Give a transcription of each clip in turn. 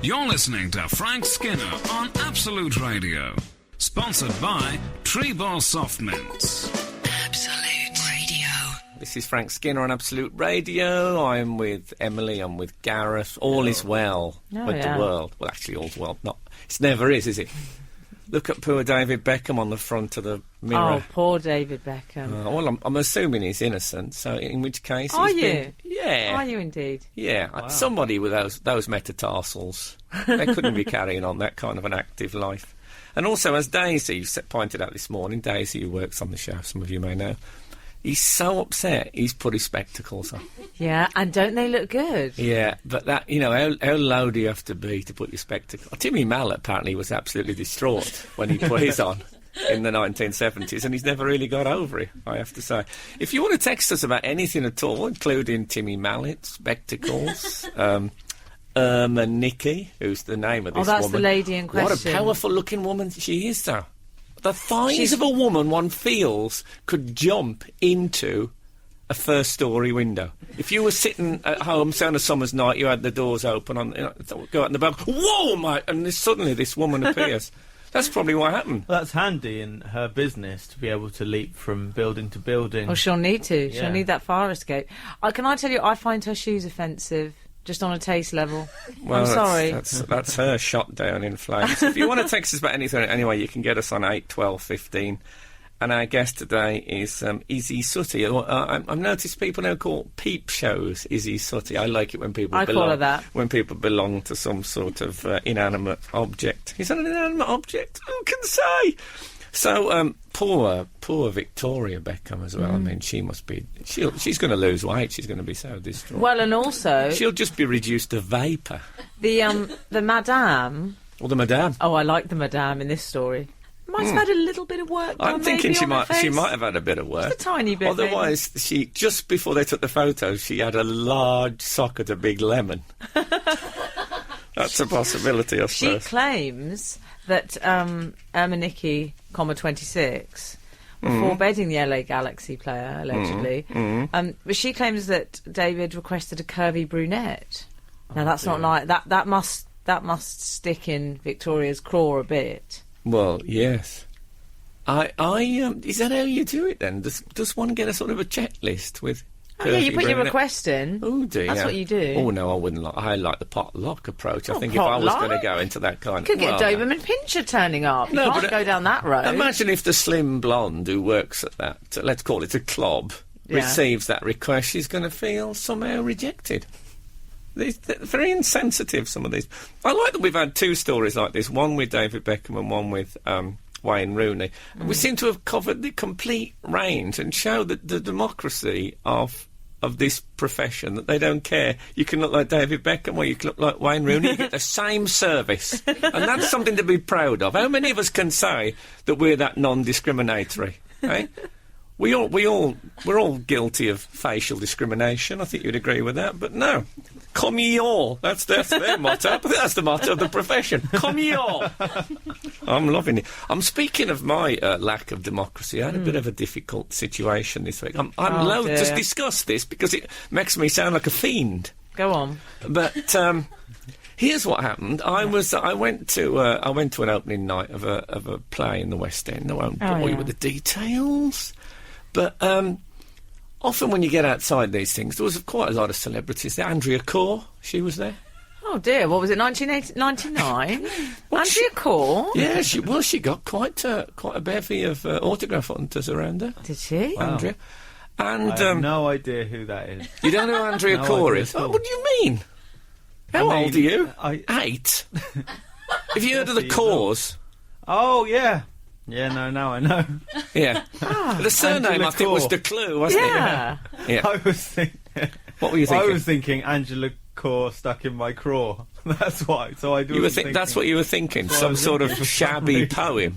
You're listening to Frank Skinner on Absolute Radio. Sponsored by Treeball Soft Mints. Absolute Radio. This is Frank Skinner on Absolute Radio. I'm with Emily, I'm with Gareth. All is well with the world. Well, actually, all's well. It never is it? Look at poor David Beckham on the front of the mirror. Oh, poor David Beckham. Well, I'm assuming he's innocent, so in which case... Are you? Yeah. Are you indeed? Yeah. Wow. Somebody with those metatarsals, they couldn't be carrying on that kind of an active life. And also, as Daisy pointed out this morning, Daisy, who works on the show, some of you may know, he's so upset he's put his spectacles on. Yeah, and don't they look good? Yeah, but that, how low do you have to be to put your spectacles... Timmy Mallet apparently was absolutely distraught when he put his on in the 1970s, and he's never really got over it, I have to say. If you want to text us about anything at all, including Timmy Mallet, spectacles, Irma Nicky, who's the name of this woman. Oh, that's the lady in question. What a powerful-looking woman she is, though. The thighs of a woman one feels could jump into a first-storey window. If you were sitting at home, say on a summer's night, you had the doors open, go out in the back, whoa, mate, and suddenly this woman appears. That's probably what happened. Well, that's handy in her business to be able to leap from building to building. Well, she'll need to. Yeah. She'll need that fire escape. Can I tell you, I find her shoes offensive. Just on a taste level. Well, I'm sorry. That's her shot down in flames. If you want to text us about anything anyway, you can get us on 8 12 15. And our guest today is Izzy Suttie. I've noticed people now call peep shows Izzy Suttie. I like it when people call her that. When people belong to some sort of inanimate object. Is that an inanimate object? Who can say? So, poor Victoria Beckham as well. I mean, she must be... She's going to lose weight. She's going to be so distraught. Well, and also... She'll just be reduced to vapour. The madame... Or the madame. Oh, I like the madame in this story. Might have had a little bit of work done. I'm thinking she might have had a bit of work. Just a tiny bit. Otherwise, just before they took the photos, she had a large sock at a big lemon. That's a possibility, I suppose. She claims that Irma Nicky, 26, before bedding the LA Galaxy player, allegedly, but she claims that David requested a curvy brunette. Now, that's not like... That must stick in Victoria's craw a bit. Well, yes. Is that how you do it then? Does one get a sort of a checklist with... Oh, yeah, you put your request in. Oh, dear. That's what you do. Oh, no, I wouldn't like... I like the potluck approach. I think if I was going to go into that kind of... You could get Doberman Pinscher turning up. You can't go down that road. Imagine if the slim blonde who works at that, let's call it a club, receives that request. She's going to feel somehow rejected. They're very insensitive, some of these. I like that we've had two stories like this, one with David Beckham and one with Wayne Rooney. We seem to have covered the complete range and show that the democracy of this profession, that they don't care. You can look like David Beckham or you can look like Wayne Rooney, you get the same service. And that's something to be proud of. How many of us can say that we're that non-discriminatory, eh? We're all guilty of facial discrimination. I think you'd agree with that, but no. Come ye all. That's their motto. I think that's the motto of the profession. Come ye all. I'm loving it. I'm speaking of my lack of democracy. I had a bit of a difficult situation this week. I'm loath to discuss this because it makes me sound like a fiend. Go on. But here's what happened. I went to an opening night of a play in the West End. I won't bore you with the details. But often when you get outside these things, there was quite a lot of celebrities there. Andrea Corr, she was there. Oh dear, what was it, 1999? Andrea Corr? Yeah, she got quite a bevy of autograph hunters around her. Did she? Wow. Andrea. And I have no idea who that is. You don't know who Andrea Corr is? Oh, what do you mean? How old are you? 8. Have you heard of the Corrs? Oh, yeah. Yeah, now I know. Yeah. The surname, Angela I think, Corr. was the clue, wasn't Yeah. it? Yeah. I was thinking... What were you thinking? I was thinking Angela Corr stuck in my craw. That's why. So I do. That's what you were thinking. Some sort of shabby poem.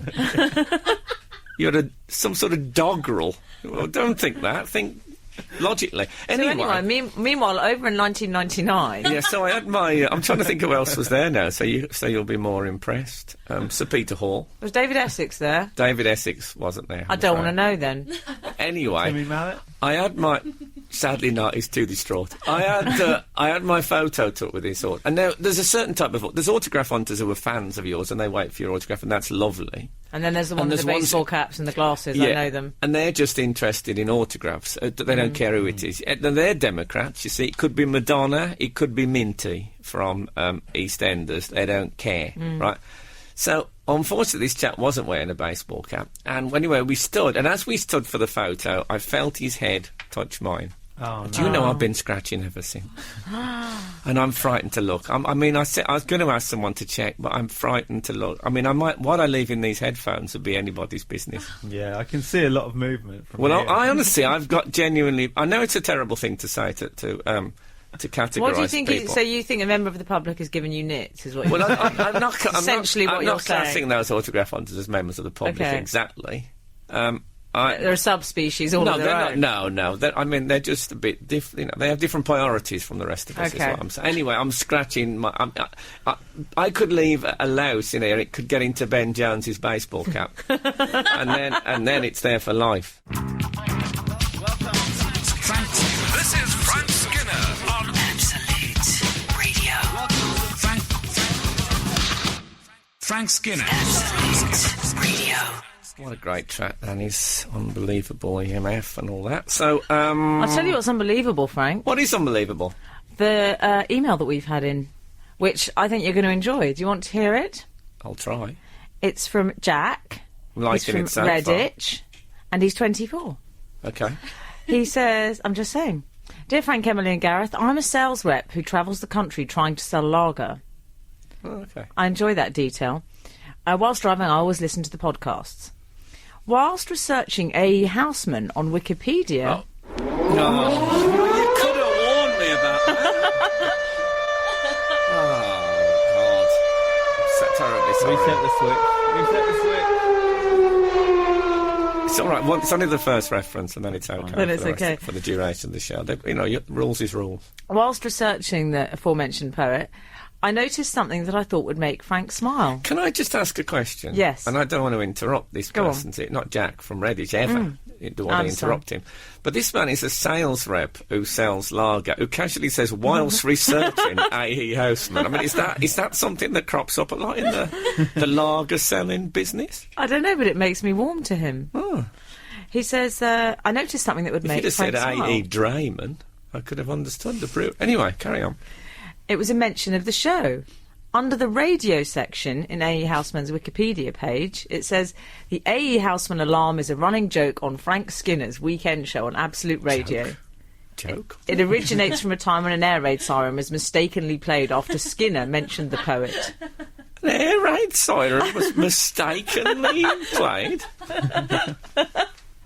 You had some sort of doggerel. Well, don't think that. Think logically. Anyway, meanwhile, over in 1999... Yeah, so I had my... I'm trying to think who else was there now, so you'll be more impressed. Sir Peter Hall. Was David Essex there? David Essex wasn't there. I don't want to know then. Anyway, Timmy Mallet? I had my... Sadly not, he's too distraught. I had my photo took with this and now there's a certain type of... There's autograph hunters who are fans of yours and they wait for your autograph, and that's lovely. And then there's the one with the baseball caps and the glasses, I know them. And they're just interested in autographs. They don't care who it is. They're Democrats, you see. It could be Madonna, it could be Minty from EastEnders. They don't care, right? So, unfortunately, this chap wasn't wearing a baseball cap. And anyway, we stood, and as we stood for the photo, I felt his head touch mine. Oh, no. Do you know I've been scratching ever since? And I'm frightened to look. I was going to ask someone to check, but I'm frightened to look. I mean, what I leave in these headphones would be anybody's business. Yeah, I can see a lot of movement from here. I honestly, I've got genuinely... I know it's a terrible thing to say to categorise What do you think? people. So you think a member of the public has given you nits? Is what? You're I'm not. Essentially, I'm what not you're saying. classing those autograph hunters as members of the public exactly. They're a subspecies all of their own. No. They're just a bit different. They have different priorities from the rest of us. Is what I'm saying. Anyway, I'm scratching my. I could leave a louse in here. It could get into Ben Jones's baseball cap, and then it's there for life. This is Frank Skinner on Absolute Radio. Frank Skinner. Absolute Radio. What a great track, and his unbelievable EMF and all that. So, I'll tell you what's unbelievable, Frank. What is unbelievable? The email that we've had in, which I think you're going to enjoy. Do you want to hear it? I'll try. It's from Jack. He's from Redditch, and he's 24. Okay. He says, I'm just saying, Dear Frank, Emily and Gareth, I'm a sales rep who travels the country trying to sell lager. Oh, okay. I enjoy that detail. Whilst driving, I always listen to the podcasts. Whilst researching A.E. Houseman on Wikipedia... No, you could have warned me about that. Oh, God. I'm so terribly sorry. Reset the switch. It's all right. It's only the first reference, and then it's okay. Then it's okay. For the duration of the show. Rules is rules. Whilst researching the aforementioned poet, I noticed something that I thought would make Frank smile. Can I just ask a question? Yes. And I don't want to interrupt this person, not Jack from Redditch, ever. I don't want to interrupt him. But this man is a sales rep who sells lager, who casually says, whilst researching A.E. Houseman. I mean, is that something that crops up a lot in the lager selling business? I don't know, but it makes me warm to him. Oh. He says, I noticed something that would make Frank smile. If you'd have said A.E. Drayman, I could have understood the brew. Anyway, carry on. It was a mention of the show. Under the radio section in A.E. Houseman's Wikipedia page, it says, the A.E. Houseman alarm is a running joke on Frank Skinner's weekend show on Absolute Radio. Joke? It originates from a time when an air raid siren was mistakenly played after Skinner mentioned the poet. An air raid siren was mistakenly played?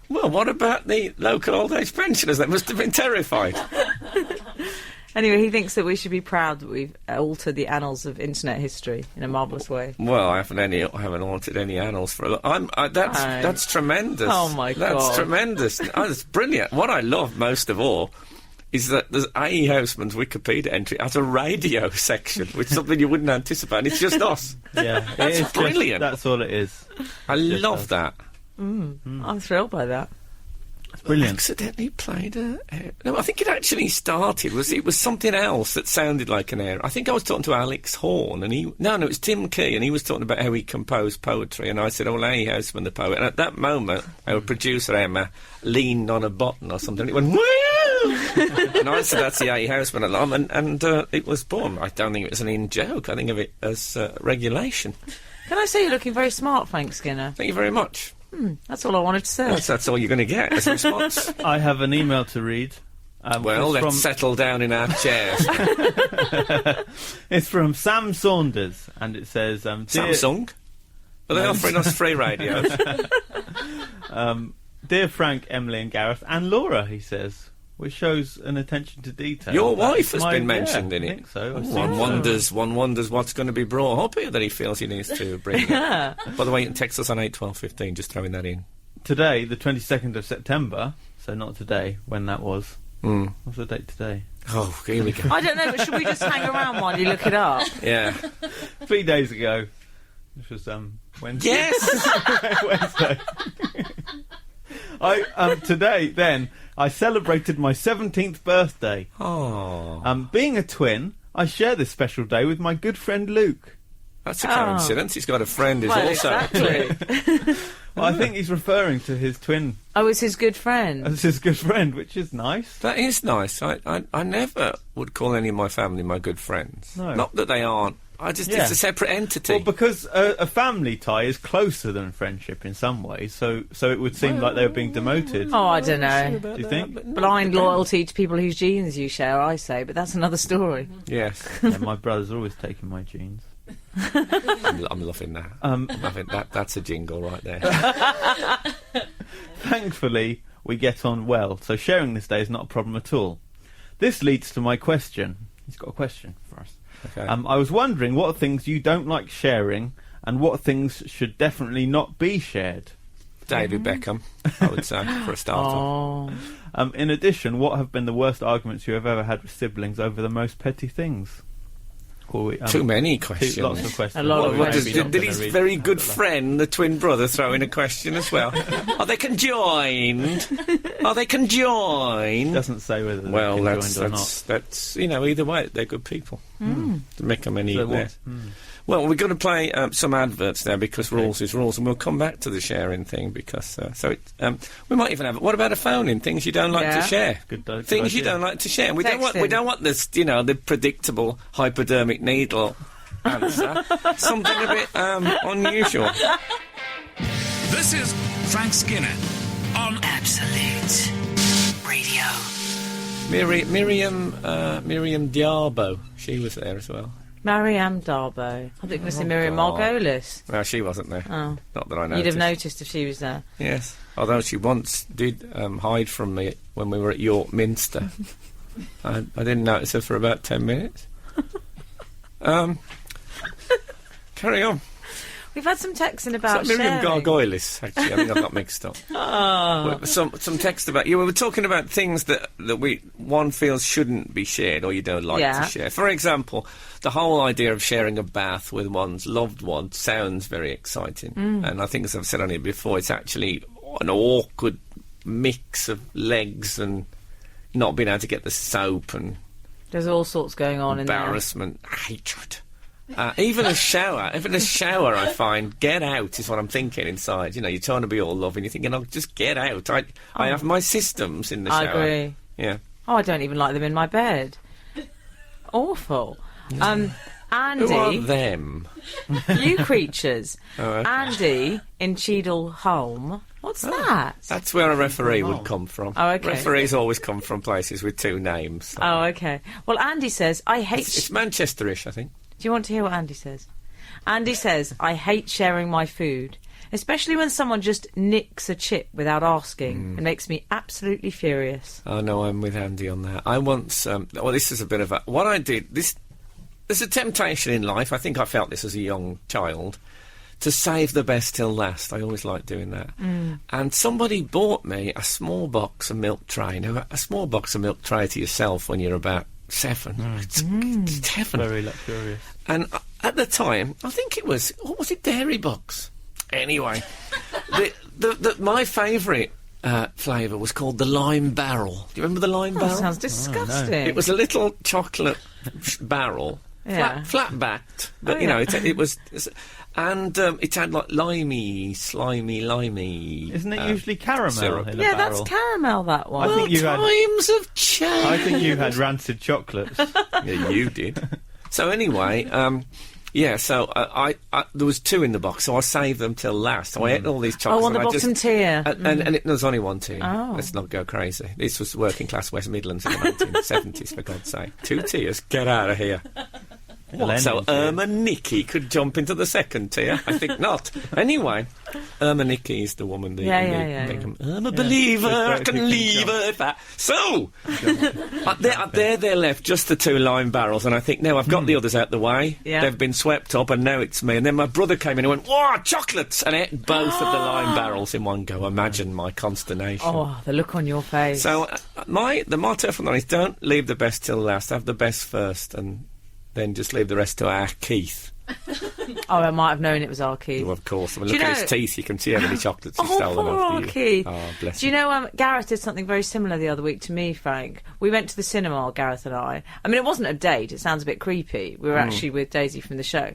Well, what about the local old age pensioners? They must have been terrified. Anyway, he thinks that we should be proud that we've altered the annals of internet history in a marvellous way. Well, I haven't altered any annals for a lot. That's tremendous. Oh my God, that's tremendous. That's brilliant. What I love most of all is that there's A.E. Houseman's Wikipedia entry has a radio section, which is something you wouldn't anticipate. It's just us. Yeah, that's brilliant. That's all it is. I love that. I'm thrilled by that. It's brilliant. Accidentally played no, I think it actually started. It was something else that sounded like an air. I think I was talking to Alex Horn, and it was Tim Key, and he was talking about how he composed poetry, and I said, "Oh, A.E. Houseman, the poet." And at that moment, our producer Emma leaned on a button or something. And it went woo, and I said, "That's the A.E. Houseman alarm," and it was born. I don't think it was an in-joke. I think of it as regulation. Can I say you're looking very smart, Frank Skinner? Thank you very much. That's all I wanted to say. That's all you're going to get as a response. I have an email to read. Well, let's settle down in our chairs. It's from Sam Saunders, and it says... Samsung? Are they offering us free radios? Dear Frank, Emily and Gareth, and Laura, he says, which shows an attention to detail. Your wife has been mentioned in it. I think so. One wonders what's going to be brought up here that he feels he needs to bring in. By the way, you can text us on 81215, just throwing that in. Today, the 22nd of September, so not today, when that was. What's the date today? Oh, here we go. I don't know, but should we just hang around while you look it up? Yeah. 3 days ago, which was Wednesday. Yes! Wednesday. Today, then, I celebrated my 17th birthday. Oh. Being a twin, I share this special day with my good friend Luke. That's a coincidence. He's got a friend who's also... Exactly. Well, I think he's referring to his twin Oh, it's his good friend. as his good friend, which is nice. That is nice. I never would call any of my family my good friends. No. Not that they aren't. It's a separate entity. Well, because a family tie is closer than friendship in some ways, so it would seem like they were being demoted. Oh, I don't know. Do you think? Blind loyalty to people whose genes you share, I say, but that's another story. Yes. Yeah, my brother's always taking my genes. I'm loving that. I'm loving that. That's a jingle right there. Thankfully, we get on well, so sharing this day is not a problem at all. This leads to my question. He's got a question for us. Okay. I was wondering what things you don't like sharing and what things should definitely not be shared. David Beckham, I would say, for a start. Oh. In addition, what have been the worst arguments you have ever had with siblings over the most petty things? Too many questions. Lots of questions. A lot of What questions. did his very good friend, the twin brother, throw in a question as well? Are they conjoined? Are they conjoined? Doesn't say whether they're Well, conjoined or not. that's either way, they're good people. To make them any So there. what- Well, we're going to play some adverts now because rules is rules, and we'll come back to the sharing thing because we might even have. What about a phone in things you don't like to share? Good Things you idea. don't like to share. We don't Texting. want this, the predictable hypodermic needle answer. Something a bit unusual. This is Frank Skinner on Absolute Radio. Miriam Diabo, she was there as well. Mariam Darbo. I think it was Miriam Margolis. No, she wasn't there. Oh. Not that I noticed. You'd have noticed if she was there. Yes, although she once did hide from me when we were at York Minster. I didn't notice her for about 10 minutes. Carry on. We've had some texting about Miriam sharing. Gargoylis, actually. I think I've got mixed up. Well, some text about... we were talking about things that one feels shouldn't be shared or you don't like to share. For example, the whole idea of sharing a bath with one's loved one sounds very exciting. And I think, as I've said on it before, it's actually an awkward mix of legs and not being able to get the soap and There's all sorts going on in there. embarrassment, hatred. Even a shower, I find, get out is what I'm thinking inside. You're trying to be all loving, you're thinking, just get out. I have my systems in the shower. I agree. Yeah. Oh, I don't even like them in my bed. Awful. Andy, Who are them? you creatures. Oh, okay. Andy in Cheadle Holme. What's that? That's where a referee would come from. Oh, okay. Referees always come from places with two names. So. Oh, okay. Well, Andy says, I hate... It's Manchesterish, I think. Do you want to hear what Andy says? Andy says, I hate sharing my food, especially when someone just nicks a chip without asking. It makes me absolutely furious. Oh, no, I'm with Andy on that. I once... this is a bit of a... What I did... There's a temptation in life, I think I felt this as a young child, to save the best till last. I always like doing that. And somebody bought me a small box of milk tray. Now, a small box of milk tray to yourself when you're about 7. It's heaven. Very luxurious. And at the time, I think it was... What was it? Dairy box. Anyway, my favourite flavour was called the lime barrel. Do you remember the lime barrel? Sounds disgusting. It was a little chocolate barrel. Yeah. Flat-backed, but Oh, you know, yeah. it was, and it had like slimy. Isn't it usually caramel syrup. in a Yeah, barrel? that's caramel, that one. I think you had... Times have changed. I think you had rancid chocolates. Yeah, you did. So anyway, so I there was 2 in the box, so I saved them till last. So I ate all these chocolates. on the and I bottom just, tier. And there was only 1 tier. Oh. Let's not go crazy. This was working class West Midlands in the 1970s, for God's sake. 2 tiers. Get out of here. What, so Irma Nicky could jump into the 2nd tier? I think not. Anyway, Irma Nicky is the woman that Yeah. I'm a believer, I Great can big leave jump. her. That. So, they're left, just the 2 lime barrels, and I think, now I've got the others out the way. Yeah. They've been swept up, and now it's me. And then my brother came in and went, "Whoa, chocolates!" And I ate both of the lime barrels in one go. Imagine my consternation. Oh, the look on your face. So, the motto from that is, don't leave the best till last, have the best first, and then just leave the rest to our Keith. Oh, I might have known it was our Keith. Well, of course. I mean, Do look you at know- his teeth. You can see how many chocolates he stole them poor off you. Keith. Oh, bless Do you him. know, Gareth did something very similar the other week to me, Frank. We went to the cinema, Gareth and I. I mean, it wasn't a date. It sounds a bit creepy. We were actually with Daisy from the show.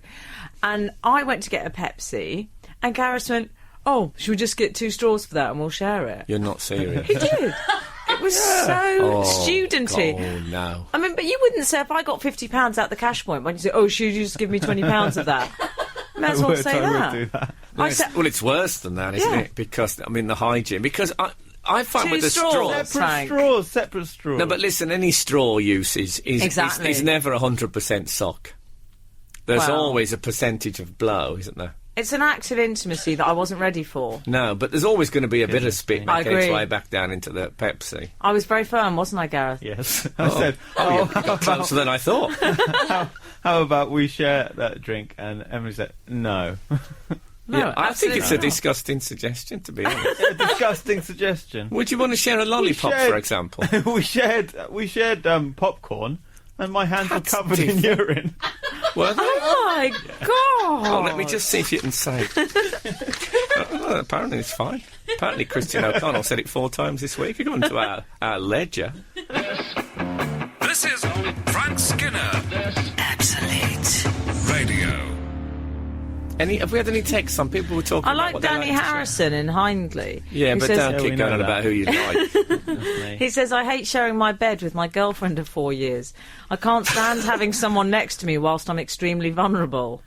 And I went to get a Pepsi, and Gareth went, "Oh, should we just get 2 straws for that and we'll share it?" You're not serious. He did. It was so studenty. Oh, no. I mean, but you wouldn't say if I got £50 out the cash point, when you say, "Oh, should you just give me £20 of that?" May as well say I that. would do that. I said, Well, it's worse than that, isn't Yeah. it? Because, I mean, the hygiene. Because I find 2 with the straws. straws... Separate straws. No, but listen, any straw use is Exactly. never 100% sock. There's Well- always a percentage of blow, isn't there? it's an act of intimacy that I wasn't ready for. No, but there's always going to be a bit of spit I making its agree. way back down into the Pepsi. I was very firm, wasn't I, Gareth? Yes. I said, you got closer than I thought. how about we share that drink? And Emily said, no. No, Yeah, I think it's a absolutely not. disgusting suggestion, to be honest. A disgusting suggestion. Would you want to share a lollipop, shared- for example? we shared popcorn, and my hands were That's covered in urine. Were they? Oh my God! Oh, let me just see if you can say. Oh, apparently it's fine. Apparently Christian O'Connell said it 4 times this week. You're going to our ledger. This is Frank Skinner Absolute. Radio. Have we had any texts? Some people were talking I about like what they Danny like to share. Harrison in Hindley. Yeah, who but says, don't Yeah, keep we know going on that. about who you like. That's me. He says, "I hate sharing my bed with my girlfriend of 4 years. I can't stand having someone next to me whilst I'm extremely vulnerable."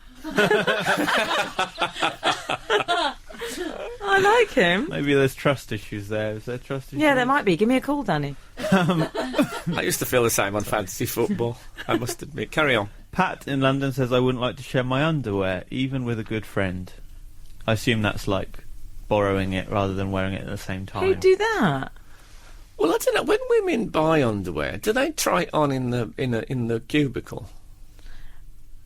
I like him. Maybe there's trust issues there. Is there trust issues? Yeah, there might be. Give me a call, Danny. I used to feel the same on fantasy football, I must admit. Carry on. Pat in London says, I wouldn't like to share my underwear, even with a good friend. I assume that's like borrowing it rather than wearing it at the same time. Who'd do that? Well, I don't know. When women buy underwear, do they try it on in the cubicle?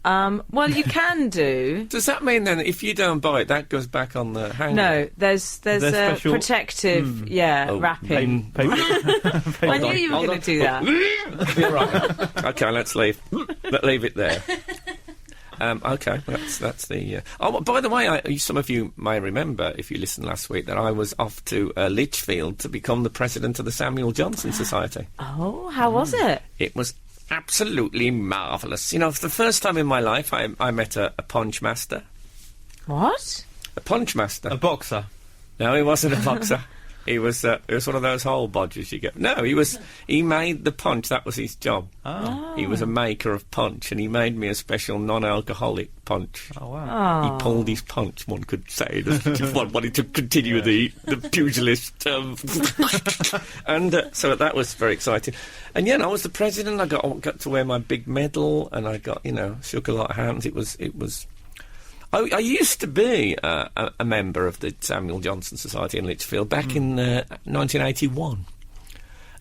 Well, you can do. Does that mean then if you don't buy it, that goes back on the hanger? No, there's There's a special- protective, Oh, wrapping. Paper- I knew you were Hold going on. to do that. You're right. Okay, let's leave. Leave it there. Okay, that's the. Oh, by the way, some of you may remember, if you listened last week, that I was off to Lichfield to become the president of the Samuel Johnson Society. Oh, how was it? It was absolutely marvellous. You know, for the first time in my life, I met a punch master. What? A punch master. A boxer. No, he wasn't a boxer. He was one of those hole bodgers you get. No, he made the punch. That was his job. Oh. He was a maker of punch, and he made me a special non-alcoholic punch. Oh, wow. Oh. He pulled his punch, one could say. Just wanted to continue the pugilist. And so that was very exciting. And yeah, I was the president. I got to wear my big medal, and I got, shook a lot of hands. It was. I used to be a member of the Samuel Johnson Society in Lichfield back in 1981.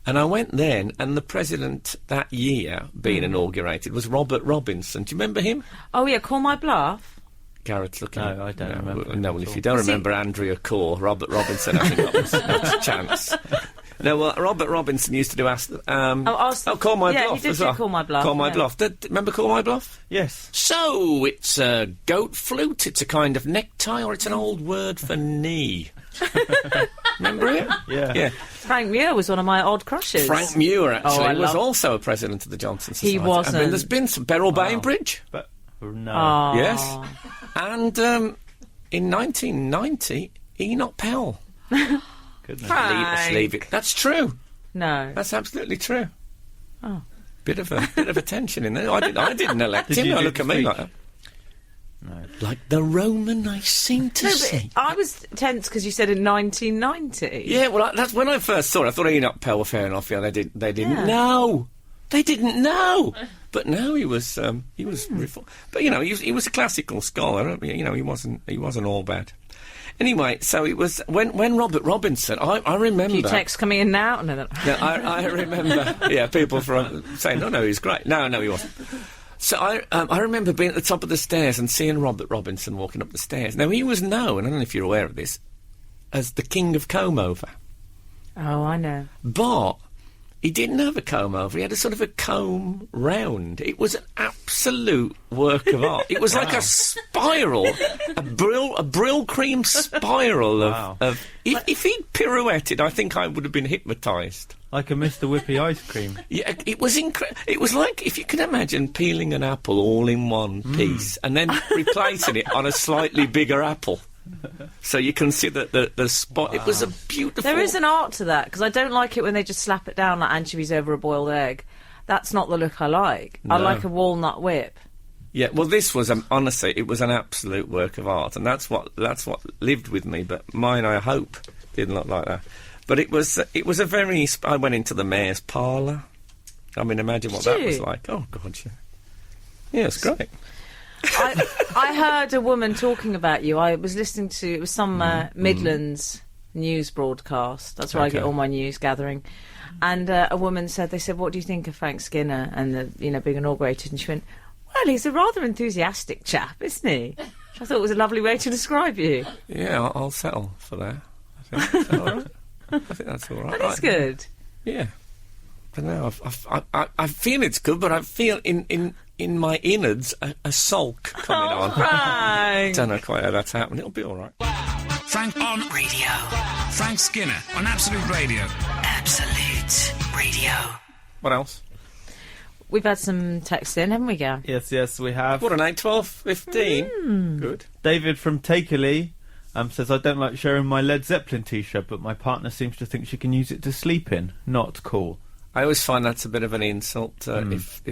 And I went then, and the president that year being inaugurated was Robert Robinson. Do you remember him? Oh, yeah, Call My Bluff. Gareth's looking. No, I don't remember him No, well, at if all. you don't Was he- remember Andrea Corr, Robert Robinson hasn't got much chance. No, well, Robert Robinson used to do Call My yeah, Bluff he did as do well. Call My Bluff, Call My yeah. Bluff. Remember Call My Bluff? Yes. So, it's a goat flute, it's a kind of necktie, or it's an old word for knee. Remember it? Yeah. Yeah. Frank Muir was one of my odd crushes. Frank Muir, actually, I was love- also a president of the Johnson He Society. I wasn't. mean, there's been some Beryl Bainbridge. But, no. Aw. Yes. And in 1990, Enoch Powell. Goodness. Frank. Leave it. That's true. No. That's absolutely true. Oh. Bit of a tension in there. I didn't elect Did him. you Now do look the at me speech? like that. No. Like the Roman I seem to No, see. but I was tense because you said in 1990. Yeah, well, that's when I first saw it. I thought Enoch Powell were fair enough. Yeah, they didn't Yeah. know. They didn't know. But now he was reform. But he was a classical scholar. He wasn't all bad. Anyway, so it was when Robert Robinson. I remember. A few texts coming in now. No. Yeah, I remember. Yeah, people from saying, "No, he's great." No, he wasn't. So I remember being at the top of the stairs and seeing Robert Robinson walking up the stairs. Now he was known, I don't know if you're aware of this, as the King of Combe Over. Oh, I know. But he didn't have a comb over. He had a sort of a comb round. It was an absolute work of art. It was like a spiral, a Brill cream spiral of if he'd pirouetted, I think I would have been hypnotised. Like a Mr. Whippy ice cream. Yeah, it was incredible. It was like, if you can imagine peeling an apple all in one piece and then replacing it on a slightly bigger apple. So you can see the spot. Wow. It was a beautiful... There is an art to that, because I don't like it when they just slap it down like anchovies over a boiled egg. That's not the look I like. No. I like a walnut whip. Yeah, well, this was, honestly, it was an absolute work of art, and that's what lived with me, but mine, I hope, didn't look like that. But it was a very... I went into the mayor's parlour. I mean, imagine what that was like. Oh, God, yeah. Yeah, it's great. I heard a woman talking about you. I was listening to, it was some Midlands news broadcast. That's where I get all my news gathering. And a woman said, they said, what do you think of Frank Skinner and being inaugurated? And she went, well, he's a rather enthusiastic chap, isn't he? Which I thought was a lovely way to describe you. Yeah, I'll settle for that. I think that's all right. I think that's all right. That is good. Yeah. But no, I feel it's good, but I feel in my innards a sulk coming on. Frank! I don't know quite how that's happening. It'll be all right. Frank on Radio. Frank Skinner on Absolute Radio. Absolute Radio. What else? We've had some texts in, haven't we, Gareth? Yes, we have. What an 8-12-15. Good. David from Takerley says, I don't like sharing my Led Zeppelin T-shirt, but my partner seems to think she can use it to sleep in. Not cool. I always find that's a bit of an insult if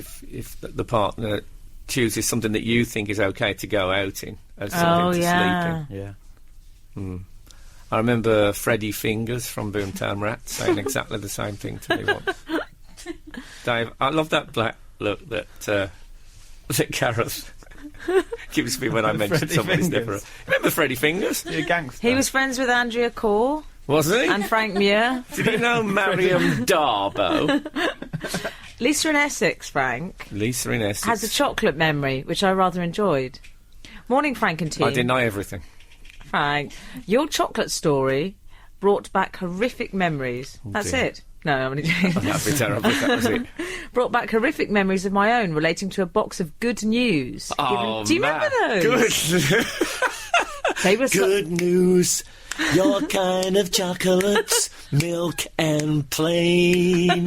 the partner chooses something that you think is okay to go out in as something to sleep in. Yeah. I remember Freddie Fingers from Boomtown Rats saying exactly the same thing to me once. Dave, I love that black look that Gareth gives me when I mention somebody's different. Remember Freddie Fingers? You're a gangster. He was friends with Andrea Corr. Was he? And Frank Muir. Did you know Mariam Darbo? Lisa in Essex, Frank. Lisa in Essex. Has a chocolate memory, which I rather enjoyed. Morning, Frank and team. I deny everything. Frank, your chocolate story brought back horrific memories. Oh, That's dear. it. No, I'm only joking. That'd be terrible if that was it. Brought back horrific memories of my own relating to a box of good news. Oh, Do you remember those? Good. They were Good news. Your kind of chocolates, milk and plain.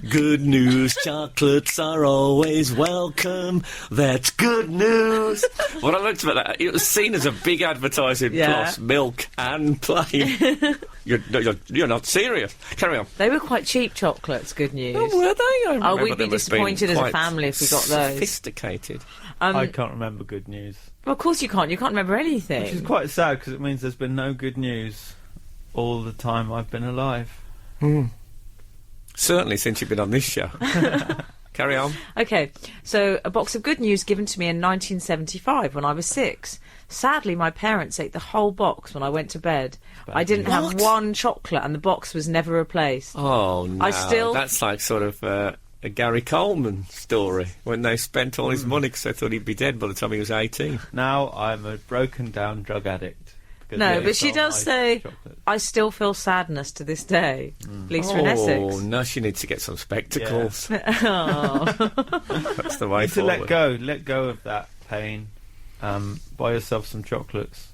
Good news, chocolates are always welcome. That's good news. When I looked at that, it was seen as a big advertising plus milk and plain. You're not serious. Carry on. They were quite cheap chocolates, good news. Oh, were they? We'd be disappointed as a family if we got those. Sophisticated. I can't remember good news. Well, of course you can't. You can't remember anything. Which is quite sad, because it means there's been no good news all the time I've been alive. Certainly since you've been on this show. Carry on. Okay, so a box of good news given to me in 1975 when I was 6. Sadly, my parents ate the whole box when I went to bed. I didn't have one chocolate, and the box was never replaced. Oh, no. That's like sort of... a Gary Coleman story when they spent all his money because they thought he'd be dead by the time he was 18. Now I'm a broken down drug addict. No, but she does say, I still feel sadness to this day. Lisa in Essex. Oh, no, she needs to get some spectacles. Yeah. That's the way forward. Let go of that pain. Buy yourself some chocolates.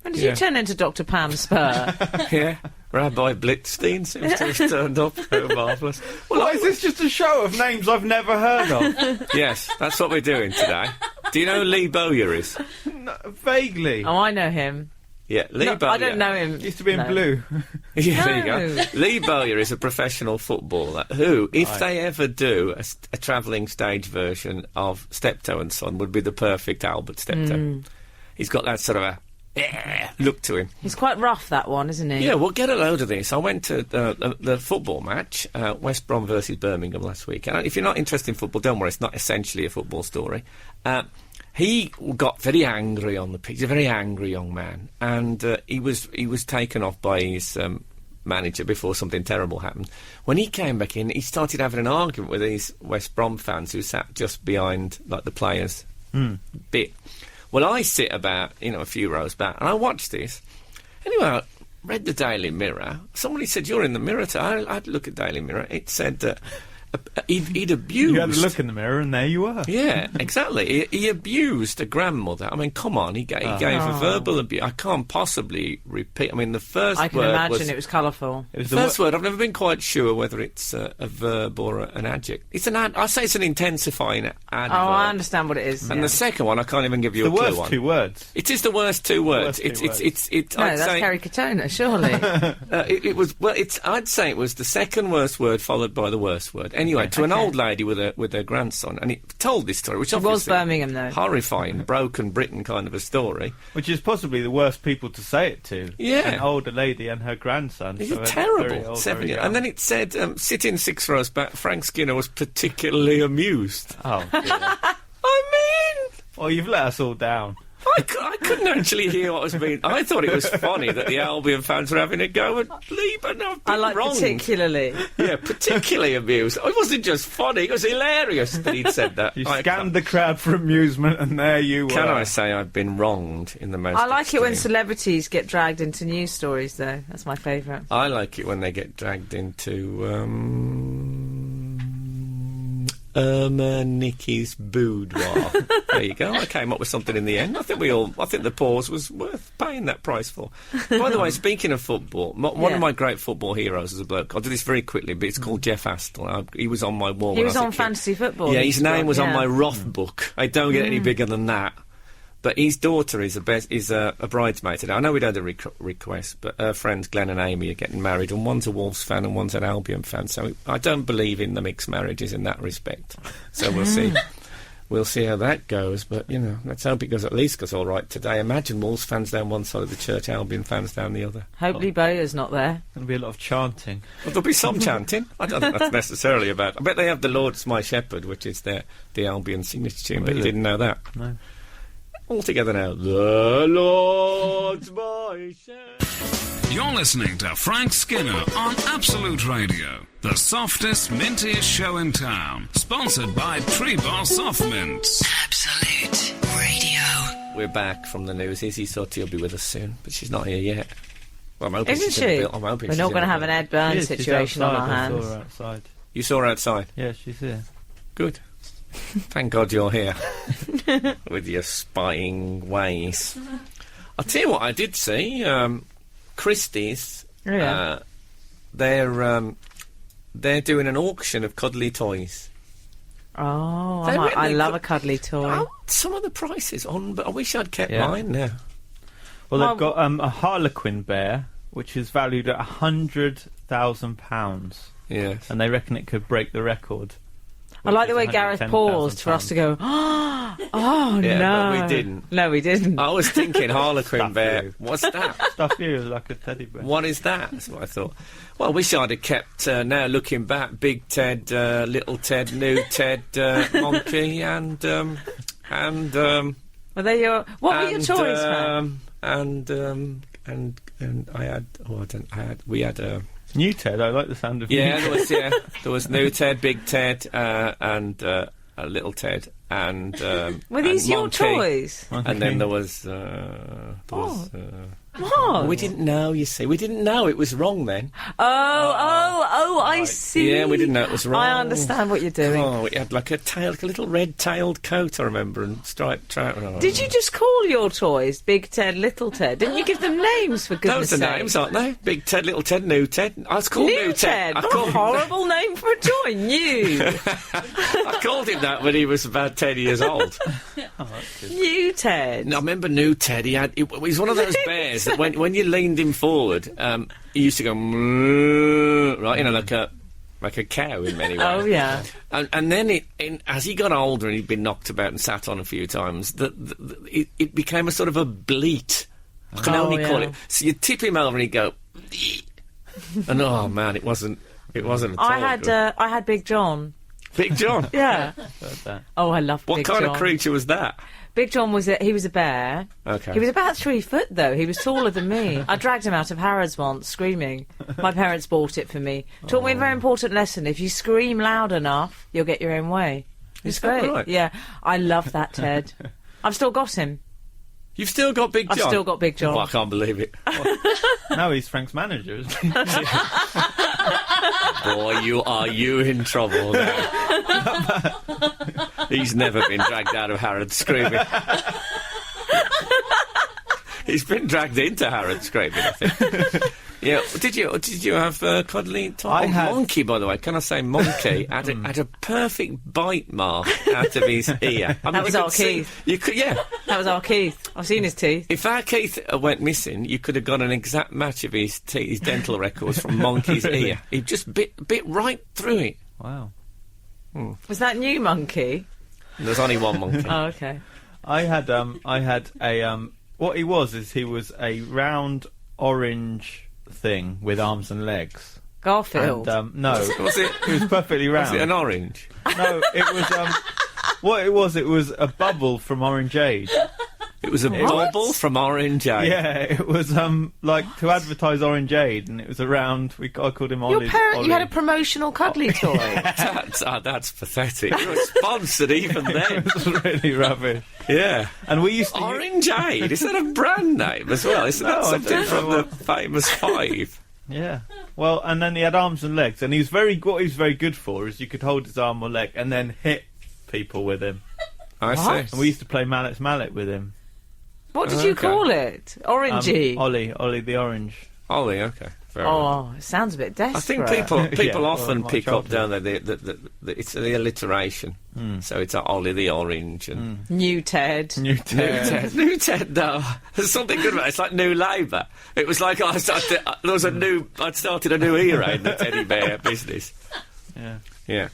When did you turn into Dr. Pam Spur? Yeah. Rabbi Blitzstein seems to have turned up. Oh, marvellous. Well, is this just a show of names I've never heard of? Yes, that's what we're doing today. Do you know who Lee Bowyer is? No, vaguely. Oh, I know him. Yeah, Lee Bowyer. I don't know him. He used to be in Blue. Yeah, there you go. Lee Bowyer is a professional footballer who, if they ever do a travelling stage version of Steptoe and Son, would be the perfect Albert Steptoe. He's got that sort of a look to him. He's quite rough, that one, isn't he? Yeah, well, get a load of this. I went to the football match, West Brom versus Birmingham last week. And if you're not interested in football, don't worry, it's not essentially a football story. He got very angry on the pitch. He's a very angry young man. And he was taken off by his manager before something terrible happened. When he came back in, he started having an argument with these West Brom fans who sat just behind like the players' bit. Well, I sit about, a few rows back, and I watch this. Anyway, read the Daily Mirror. Somebody said, "You're in the Mirror." I had to look at Daily Mirror. It said that he'd abused... You had a look in the mirror and there you were. Yeah, exactly. He abused a grandmother. I mean, come on, he gave a verbal abuse. I can't possibly repeat. I mean, the first word I can imagine it was colourful. The first word, I've never been quite sure whether it's a verb or an adjective. I say it's an intensifying adverb. Oh, I understand what it is. And the second one, I can't even give you a clue on. The worst 2 words. It is the worst 2 words. No, that's Kerry Katona, surely. I'd say it was the second worst word followed by the worst word. Anyway, to an old lady with her grandson, and it told this story, which obviously was Birmingham, though. Horrifying, broken Britain kind of a story. Which is possibly the worst people to say it to. Yeah. An older lady and her grandson. It's so terrible. Old, 7 years. And then it said, sitting 6 rows back, Frank Skinner was particularly amused. Oh, dear. I mean... Oh, you've let us all down. I couldn't actually hear what was being... I thought it was funny that the Albion fans were having a go at Lieben. I like wronged. Particularly. Yeah, particularly amused. It wasn't just funny, it was hilarious that he'd said that. You scanned the crowd for amusement and there you were. Can I say I've been wronged in the most I like extreme. it when celebrities get dragged into news stories, though. That's my favourite. I like it when they get dragged into... Irma Nicky's boudoir. There you go. I came up with something in the end. I think the pause was worth paying that price for. By the way, speaking of football, one of my great football heroes is a bloke. I'll do this very quickly, but it's called Jeff Astle. He was on my wall. He was on Fantasy Football. Yeah, his name was on my Roth book. I don't get any bigger than that. But his daughter is a bridesmaid today. I know we'd had a request, but her friends Glenn and Amy are getting married, and one's a Wolves fan and one's an Albion fan. So I don't believe in the mixed marriages in that respect. So we'll see. We'll see how that goes. But, let's hope it goes all right today. Imagine Wolves fans down one side of the church, Albion fans down the other. Hopefully Boya's not there. There'll be a lot of chanting. Well, there'll be some chanting. I don't think that's necessarily about... I bet they have the Lord's my shepherd, which is the Albion signature tune, but you didn't know that. No. All together now. The Lord's my shepherd. You're listening to Frank Skinner on Absolute Radio, the softest, mintiest show in town. Sponsored by Tree Bar Soft Mints. Absolute Radio. We're back from the news. Izzy Suttie will be with us soon, but she's not here yet. Well, I'm hoping Isn't she's she? I'm hoping We're not going to have an Ed Burns situation on our hands. I saw her outside. You saw her outside? Yeah, she's here. Good. Thank God you're here with your spying ways. I'll tell you what I did see. Christie's. They're doing an auction of cuddly toys. Oh, I love a cuddly toy. Some of the prices on, but I wish I'd kept mine now. Well, they've got a Harlequin bear, which is valued at £100,000. Yes, and they reckon it could break the record. I like the way Gareth paused for us to go, oh, yeah, no. But we didn't. No, we didn't. I was thinking Harlequin bear. What's that? Stuff you like a teddy bear. What is that? That's what I thought. Well, I wish I'd have kept, now looking back, Big Ted, Little Ted, New Ted, Monkey, and were they your... What were your toys, man? We had New Ted, I like the sound of yeah, New Ted. There was New Ted, Big Ted, and Little Ted, and were these your toys? And then there was What? We didn't know, you see. We didn't know it was wrong then. I see. Yeah, we didn't know it was wrong. I understand what you're doing. Oh, it had like a little red-tailed coat, I remember, and striped trout. Oh. Did you just call your toys Big Ted, Little Ted? Didn't you give them names, for goodness sake? Those are names, aren't they? Big Ted, Little Ted, New Ted. I was called New Ted. What a horrible name for a toy. New. I called him that when he was about 10 years old. New Ted. No, I remember New Ted. He was one of those bears that when you leaned him forward, he used to go right, like a cow in many ways. Oh yeah. And then as he got older and he'd been knocked about and sat on a few times, it became a sort of a bleat. I can only call it. So you tip him over and he'd go, and oh man, it wasn't at all I had Big John. Big John. Yeah. Oh, I love Big John. What kind of creature was that? Big John was a bear. Okay. He was about 3 foot, though. He was taller than me. I dragged him out of Harrods once, screaming. My parents bought it for me. Taught me a very important lesson. If you scream loud enough, you'll get your own way. It's great. Right? Yeah. I love that, Ted. I've still got him. You've still got Big John? I've still got Big John. Oh, I can't believe it. Now he's Frank's manager, isn't he? Boy, you in trouble now. He's never been dragged out of Harrods screaming. He's been dragged into Harrods screaming, I think. Yeah, did you have cuddly Tom? I had Monkey, by the way. Can I say Monkey had a perfect bite mark out of his ear. I mean, That was our Keith. That was our Keith. I've seen his teeth. If our Keith went missing, you could have got an exact match of his dental records from Monkey's ear. He just bit right through it. Wow. Was that new Monkey? There's only one monkey. Oh, okay. I had a what he was a round orange thing with arms and legs. Garfield. And, no, Was it? it was perfectly round. Was it an orange? No, it was what it was a bubble from Orangeade. It was a bubble from Orangeade. Yeah, it was like to advertise Orangeade, and it was around. I called him Ollie. You had a promotional cuddly toy. That's pathetic. You were sponsored even then. It was really rubbish. Yeah. And we used to Orangeade? Is that a brand name as well? Isn't that No, I something don't from know the famous Five? Yeah. Well, and then he had arms and legs, and what he was very good for is you could hold his arm or leg and then hit people with him. I see. And we used to play Mallet's Mallet with him. What did you Okay. call it? Orangey. Ollie the Orange. Ollie, okay. Fair enough. Oh, it sounds a bit desperate. I think people Yeah, often well, pick my up down there it's the alliteration. So it's Ollie the Orange and New Ted. New Ted. New Ted. No, there's something good about it. It's like New Labour. It was like I'd started a new era in the teddy bear business. Yeah. Yeah.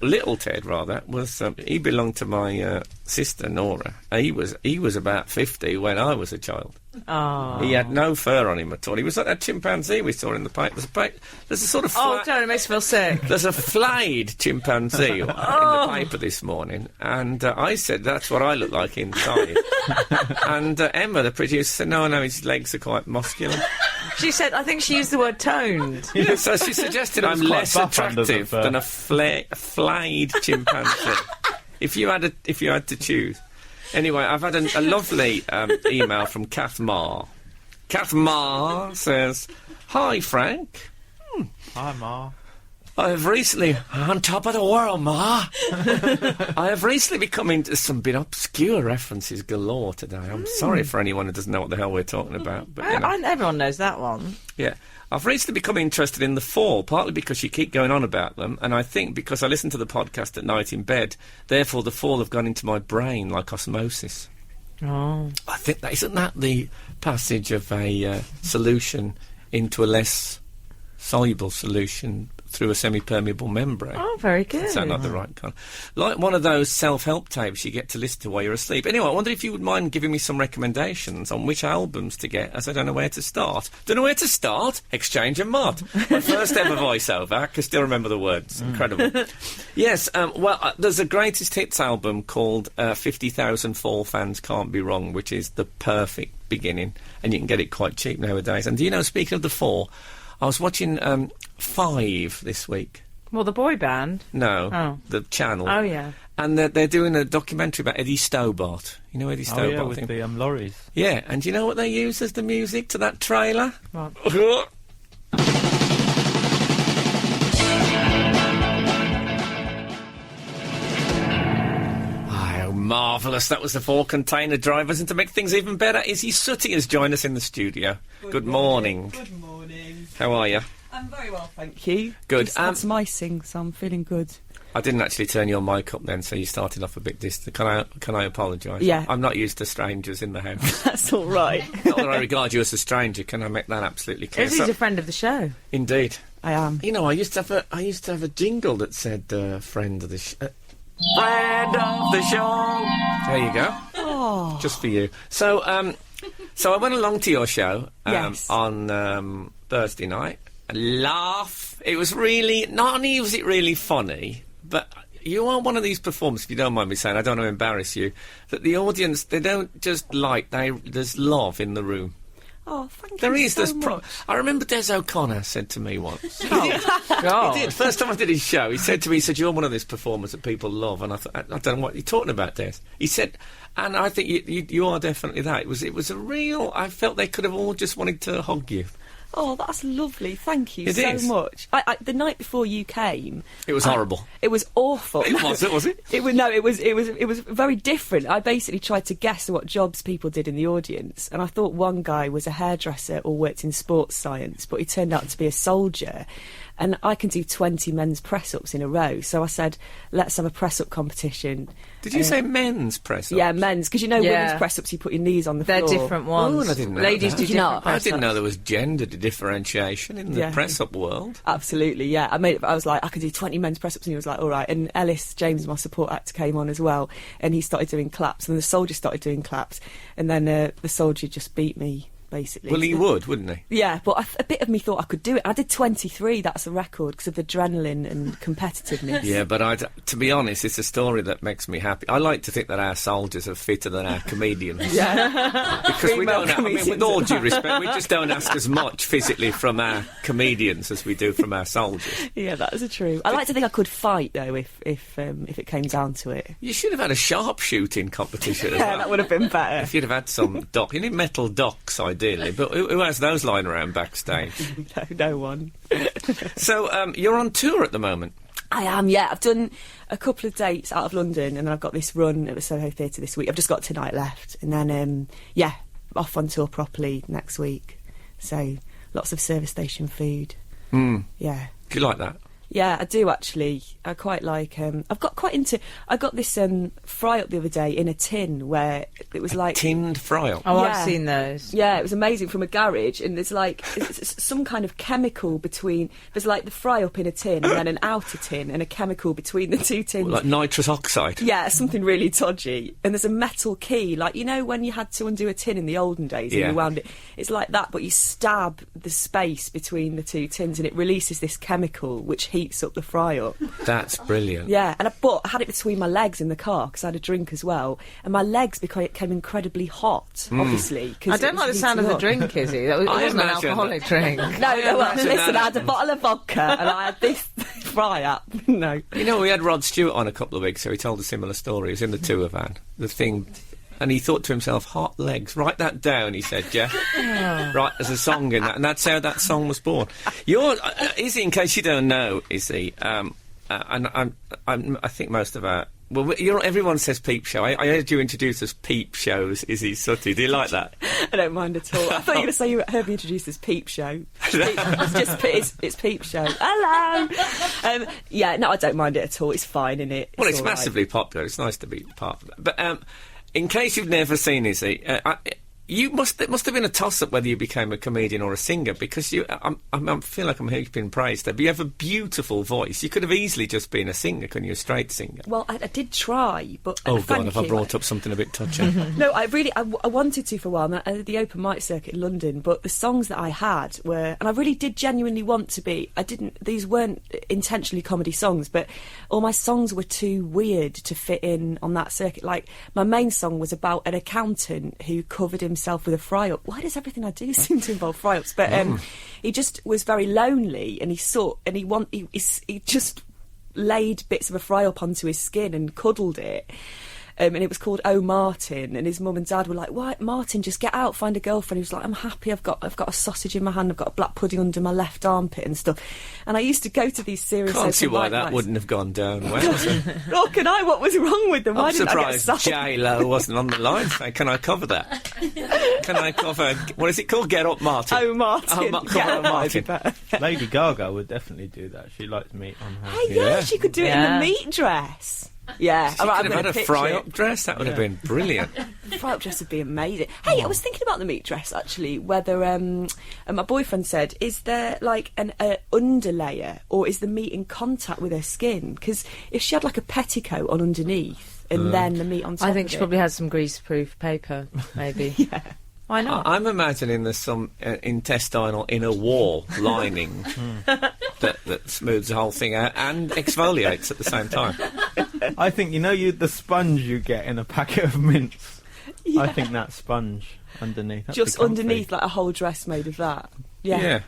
Little Ted, rather, was he belonged to my sister Nora. He was about 50 when I was a child. Oh. He had no fur on him at all. He was like that chimpanzee we saw in the paper. There's a sort of Oh, don't, it makes me feel sick. there's a flayed chimpanzee in the paper this morning, and I said that's what I look like inside. And Emma, the producer, said no, his legs are quite muscular. She said, I think she used the word toned. Yeah, so she suggested I'm quite less buff under the attractive fur. than a flayed chimpanzee. if you had to choose. Anyway, I've had a lovely email from Kath Marr. Kath Marr says, "Hi Frank. Hi, Ma. I have recently, on top of the world, Ma. I have recently become into some bit obscure references galore today. I'm sorry for anyone who doesn't know what the hell we're talking about. But, you know. Everyone knows that one. Yeah. I've recently become interested in the Fall, partly because you keep going on about them, and I think because I listen to the podcast at night in bed, therefore the Fall have gone into my brain like osmosis. Oh. I think that isn't that the passage of a solution into a less soluble solution through a semi-permeable membrane. Oh, very good. Sound like the right kind. Like one of those self-help tapes you get to listen to while you're asleep. Anyway, I wonder if you would mind giving me some recommendations on which albums to get, as I don't know where to start. Don't know where to start? Exchange and Mod. My first ever voiceover. I can still remember the words. Incredible. Yes, there's a greatest hits album called 50,000 Fall Fans Can't Be Wrong, which is the perfect beginning, and you can get it quite cheap nowadays. And do you know, speaking of the Fall, I was watching Five this week. Well, the boy band. No, Oh. the channel. Oh, yeah. And they're doing a documentary about Eddie Stobart. You know Eddie Stobart? Oh, yeah, with the lorries. Yeah, and do you know what they use as the music to that trailer? What? Oh, marvellous. That was the Four Container Drivers. And to make things even better, Izzy Suttie has joined us in the studio. Good morning. Good morning. How are you? I'm very well, thank you. Good. Just had some icing, so I'm feeling good. I didn't actually turn your mic up then, so you started off a bit distant. Can I apologise? Yeah. I'm not used to strangers in the house. That's all right. Not that I regard you as a stranger. Can I make that absolutely clear? Izzy's a friend of the show. Indeed. I am. You know, I used to have a jingle that said friend of the friend of the show. There you go. Oh. Just for you. So I went along to your show Yes. on Thursday night. Laugh. It was really, not only was it really funny, but you are one of these performers, if you don't mind me saying, I don't want to embarrass you, that the audience, they don't just there's love in the room. Oh, thank There you is. so much. I remember Des O'Connor said to me once. God. He did. First time I did his show, he said to me, "You're one of those performers that people love." And I thought, I don't know what you're talking about, Des. He said, and I think you are definitely that. It was a real. I felt they could have all just wanted to hug you. Oh, that's lovely. Thank you It so is. much. The night before you came, It was horrible. it was awful. Was it? It was very different. I basically tried to guess what jobs people did in the audience, and I thought one guy was a hairdresser or worked in sports science, but he turned out to be a soldier. And I can do 20 men's press-ups in a row, so I said, let's have a press-up competition. Did you say men's press-ups? Yeah, men's, because Yeah. women's press-ups, you put your knees on the They're floor. different ones. Oh, I didn't know Ladies that. do Did you different not? I press-ups. didn't know there was gender differentiation in the Yeah. press-up world. Absolutely, yeah. I was like, I could do 20 men's press-ups, and he was like, all right. And Ellis James, my support actor, came on as well, and he started doing claps, and the soldier started doing claps, and then the soldier just beat me, basically. Well, he would, wouldn't he? Yeah, but a bit of me thought I could do it. I did 23, that's a record, because of the adrenaline and competitiveness. Yeah, but to be honest, it's a story that makes me happy. I like to think that our soldiers are fitter than our comedians. Yeah. Because we Female don't, I mean, with comedians. all due respect, we just don't ask as much physically from our comedians as we do from our soldiers. Yeah, that is true. I like to think I could fight, though, if it came down to it. You should have had a sharpshooting competition as Yeah, well. that would have been better. If you'd have had some you need metal docks, ideally, but who has those lying around backstage? No one. So, you're on tour at the moment. I am, yeah. I've done a couple of dates out of London, and then I've got this run at the Soho Theatre this week. I've just got tonight left, and then, off on tour properly next week. So, lots of service station food. Yeah. Do you like that? Yeah, I do actually. I quite like. I've got quite into. I got this fry up the other day in a tin where it was like Tinned fry-up. Oh, Yeah. I've seen those. Yeah, it was amazing from a garage, and there's like it's some kind of chemical between. There's like the fry up in a tin, and then an outer tin, and a chemical between the two tins. Like nitrous oxide. Yeah, something really dodgy. And there's a metal key, like, you know when you had to undo a tin in the olden days and Yeah. you wound it? It's like that, but you stab the space between the two tins and it releases this chemical which heats up the fry-up. That's brilliant. Yeah, and I had it between my legs in the car because I had a drink as well, and my legs became incredibly hot, obviously. 'cause I it don't was like the sound of heating the up. drink, is it? It I wasn't an imagine alcoholic that- drink. No, well, imagine listen, that. I had a bottle of vodka and I had this fry-up. No. You know, we had Rod Stewart on a couple of weeks ago. He told a similar story. He was in the tour van. The thing... And he thought to himself, hot legs. Write that down, he said, Jeff. Right, there's a song in that. And that's how that song was born. You're... Izzy, in case you don't know, Izzy, and I think most of our... Well, everyone says peep show. I heard you introduce as peep shows, Izzy Suttie. Do you like that? I don't mind at all. I thought you were going to say you heard me introduced as Peep Show. It's Peep Show. Hello. Yeah, no, I don't mind it at all. It's fine, isn't it? Well, it's all right. massively popular. It's nice to be part of that. But in case you've never seen Izzy, it must have been a toss-up whether you became a comedian or a singer, because I feel like I'm heaping praise there, but you have a beautiful voice. You could have easily just been a singer, couldn't you? A straight singer. Well, I did try, but Oh, thank God, have I you. brought up something a bit touching? No, I wanted to for a while. And I did the open mic circuit in London, but the songs that I had were, and I really did genuinely want to be. These weren't intentionally comedy songs, but all my songs were too weird to fit in on that circuit. Like, my main song was about an accountant who covered himself with a fry-up. Why does everything I do seem to involve fry-ups? But he just was very lonely, and he just laid bits of a fry-up onto his skin and cuddled it. And it was called Oh Martin, and his mum and dad were like, "Why, Martin, just get out, find a girlfriend." He was like, "I'm happy, I've got a sausage in my hand, I've got a black pudding under my left armpit and stuff." And I used to go to these serious Can't see open why mic that nights. wouldn't have gone down well. Nor can I. What was wrong with them? Why I'm didn't I get surprised signed? J-Lo wasn't on the line saying, "Can I cover that? Can I cover... What is it called? Get Up, Martin." Oh Martin. Cover Yeah, Up, that would be Martin. better. Lady Gaga would definitely do that. She likes meat on her. Hey, yeah, Yeah. she could do it in Yeah. the meat dress. Yeah, She could have had a fry-up dress. That would have been brilliant. Fry-up dress would be amazing. Hey, I was thinking about the meat dress actually. Whether and my boyfriend said, is there like an underlayer, or is the meat in contact with her skin? Because if she had like a petticoat on underneath and then the meat on top, I think of she it, probably has some greaseproof paper, maybe. Yeah. Why not? I'm imagining there's some intestinal inner wall lining that smooths the whole thing out and exfoliates at the same time. I think, the sponge you get in a packet of mints. Yeah. I think that sponge underneath. That'd Just be comfy. underneath, like a whole dress made of that. Yeah.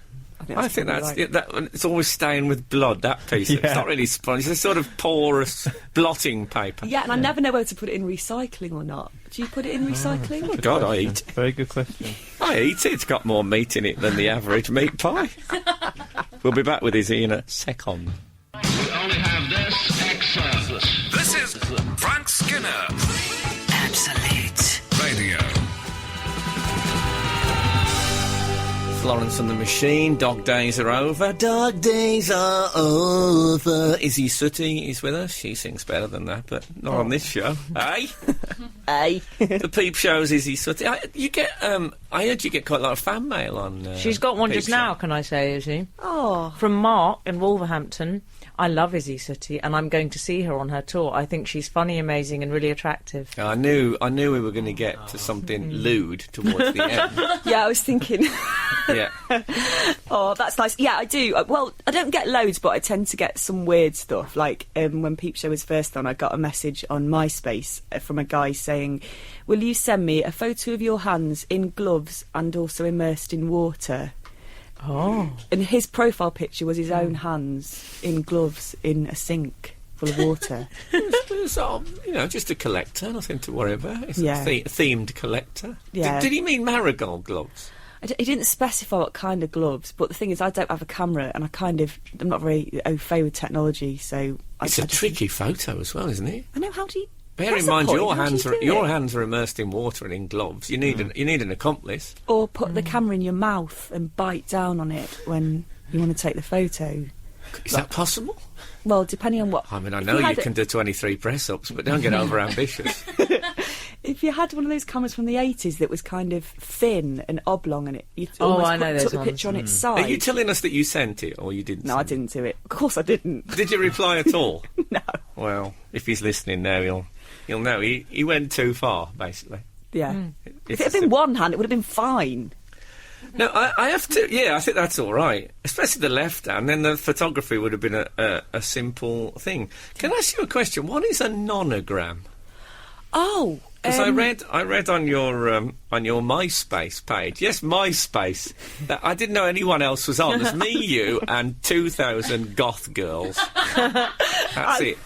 I think that's right. it, that it's always staying with blood, that piece. Yeah. It's not really sponge, it's a sort of porous blotting paper. Yeah, and I never know whether to put it in recycling or not. Do you put it in recycling? God, I eat. Very good question. I eat it. It's got more meat in it than the average meat pie. We'll be back with Izzy in a second. We only have this excerpt. This is Frank Skinner Absolute. Radio. Florence and the Machine, Dog Days Are Over. Dog Days Are Over. Izzy Suttie is with us. She sings better than that, but not on this show. Hey? Hey. The Peep Show's Izzy Suttie. I heard you get quite a lot of fan mail on She's got one Peep just Show. now, can I say, Izzy? Oh. From Mark in Wolverhampton. I love Izzy Suttie, and I'm going to see her on her tour. I think she's funny, amazing, and really attractive. I knew we were going to get to something lewd towards the end. Yeah, I was thinking. Yeah. Oh, that's nice. Yeah, I do. Well, I don't get loads, but I tend to get some weird stuff. Like, when Peep Show was first on, I got a message on MySpace from a guy saying, "Will you send me a photo of your hands in gloves and also immersed in water?" Oh. And his profile picture was his own hands in gloves in a sink full of water. So, just a collector, nothing to worry about. It's Yeah. a themed collector. Yeah. Did he mean marigold gloves? He didn't specify what kind of gloves, but the thing is, I don't have a camera, and I'm not very au fait with technology, so It's a tricky photo as well, isn't it? I know. How do you? Bear That's in the mind, point, your how do hands you are do your it? hands are immersed in water and in gloves. You need an accomplice. Or put the camera in your mouth and bite down on it when you want to take the photo. Is that possible? Well, depending on what. I mean, I if know you had can do 23 press-ups, but don't get over ambitious. If you had one of those cameras from the 80s that was kind of thin and oblong, and you Oh, almost I know took those the ones. picture on its side. Are you telling us that you sent it, or you didn't? No, I send it? didn't do it. Of course, I didn't. Did you reply at all? No. Well, if he's listening now, he'll know he went too far, basically. Yeah. It's If it had been one hand, it would have been fine. No, I have to. Yeah, I think that's all right, especially the left hand. Then the photography would have been a simple thing. Can I ask you a question? What is a nonogram? Oh. Because I read on your MySpace page. Yes, MySpace. That I didn't know anyone else was on. There's me, you, and 2,000 goth girls. That's it.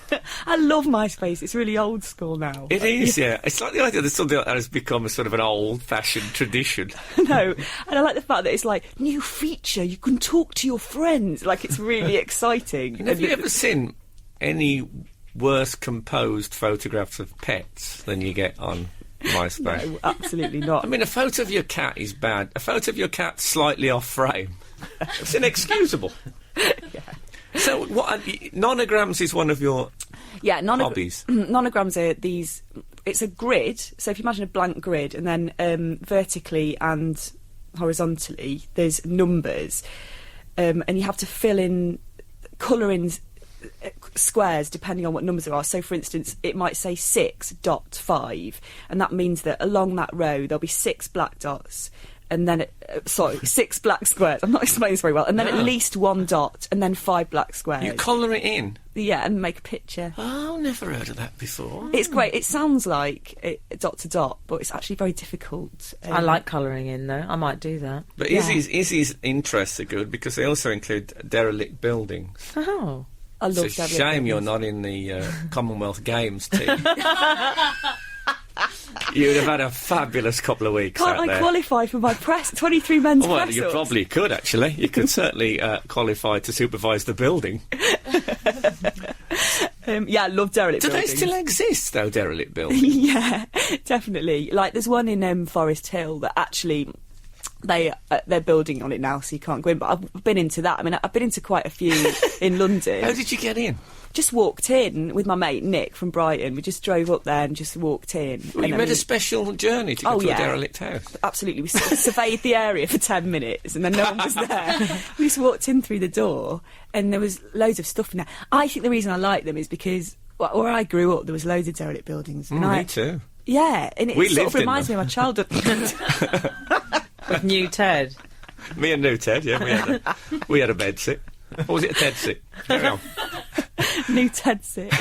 I love MySpace. It's really old school now. It is, yeah. It's like the idea that something like that has become a sort of an old-fashioned tradition. No, and I like the fact that it's like, new feature, you can talk to your friends. Like, it's really exciting. Have you ever seen any worse composed photographs of pets than you get on MySpace? No, absolutely not. I mean, a photo of your cat is bad. A photo of your cat slightly off frame. It's inexcusable. Yeah. So, nonograms is one of your hobbies? Nonograms are these. It's a grid. So if you imagine a blank grid, and then vertically and horizontally, there's numbers, and you have to fill in, colour in squares depending on what numbers there are. So, for instance, it might say 6.5, and that means that along that row there'll be 6 black dots. And then, 6 black squares. I'm not explaining this very well. And then at least 1 dot, and then 5 black squares. You colour it in? Yeah, and make a picture. Oh, never heard of that before. It's great. It sounds like dot to dot, but it's actually very difficult. I like colouring in, though. I might do that. But Yeah. Izzy's interests are good because they also include derelict buildings. Oh. I love It's a derelict shame you're buildings. not in the Commonwealth Games team. You'd have had a fabulous couple of weeks Can't out I there. qualify for my 23 men's Well, press you probably could, actually. You could certainly qualify to supervise the building. Yeah, I love derelict Do they buildings. still exist, though, derelict buildings? Yeah, definitely. Like, there's one in Forest Hill that actually they're building on it now, so you can't go in. But I've been into that. I mean, I've been into quite a few in London. How did you get in? Just walked in with my mate Nick from Brighton. We just drove up there and just walked in. Well, And you then made a special journey to go to a derelict house. Absolutely. We surveyed the area for 10 minutes and then no one was there. We just walked in through the door and there was loads of stuff in there. I think the reason I like them is because where I grew up, there was loads of derelict buildings. And Me too. Yeah, and it We sort of lived in reminds me them. of my childhood. With new Ted. Me and new Ted, yeah, we had a bed sit. Or was it a Ted sit? Carry on. New Ted sit.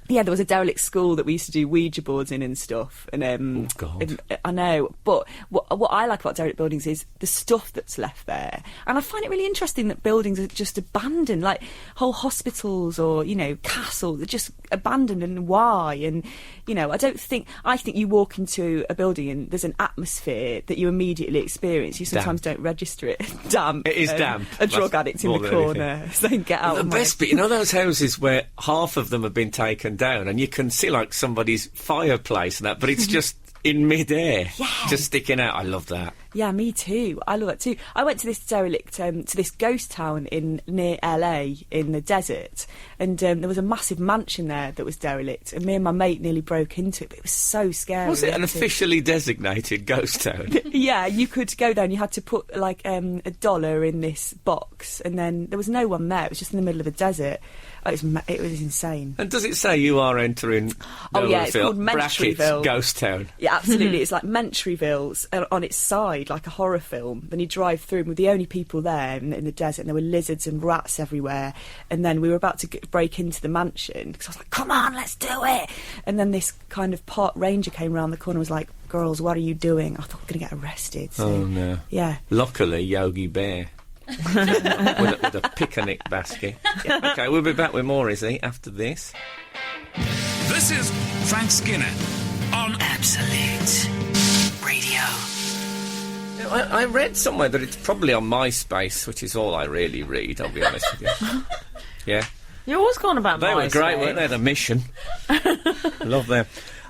Yeah, there was a derelict school that we used to do Ouija boards in and stuff. And Oh, God. I know, but what I like about derelict buildings is the stuff that's left there. And I find it really interesting that buildings are just abandoned, like whole hospitals or, you know, castles are just abandoned, and why? And, you know, I think you walk into a building and there's an atmosphere that you immediately experience. You sometimes don't register it. Damp. It is damp. A drug addict in the corner saying, get out The of my... best bit, you know those houses where half of them have been taken down and you can see like somebody's fireplace and that, but it's just in mid-air, just sticking out. I love that. Yeah, me too. I love it too. I went to this derelict, to this ghost town near LA in the desert, and there was a massive mansion there that was derelict, and me and my mate nearly broke into it, but it was so scary. Was it an officially designated ghost town? Yeah, you could go there and you had to put like $1 in this box, and then there was no one there. It was just in the middle of a desert. It was insane. And does it say you are entering it's called brackets, Mentryville. ghost town? Yeah, absolutely. It's like Mentryville's on its side, like a horror film. Then you drive through and we're the only people there in the desert, and there were lizards and rats everywhere. And then we were about to break into the mansion because I was like, come on, let's do it. And then this kind of park ranger came around the corner and was like, girls, what are you doing? I thought we were going to get arrested. So, Oh, no. Yeah. Luckily, Yogi Bear. with a picnic basket. Yeah. OK, we'll be back with more, Izzy, after this. This is Frank Skinner on Absolute Radio. I read somewhere that it's probably on MySpace, which is all I really read, I'll be honest with you. Yeah. You're always going about They were great, weren't they? The Mission. Love them.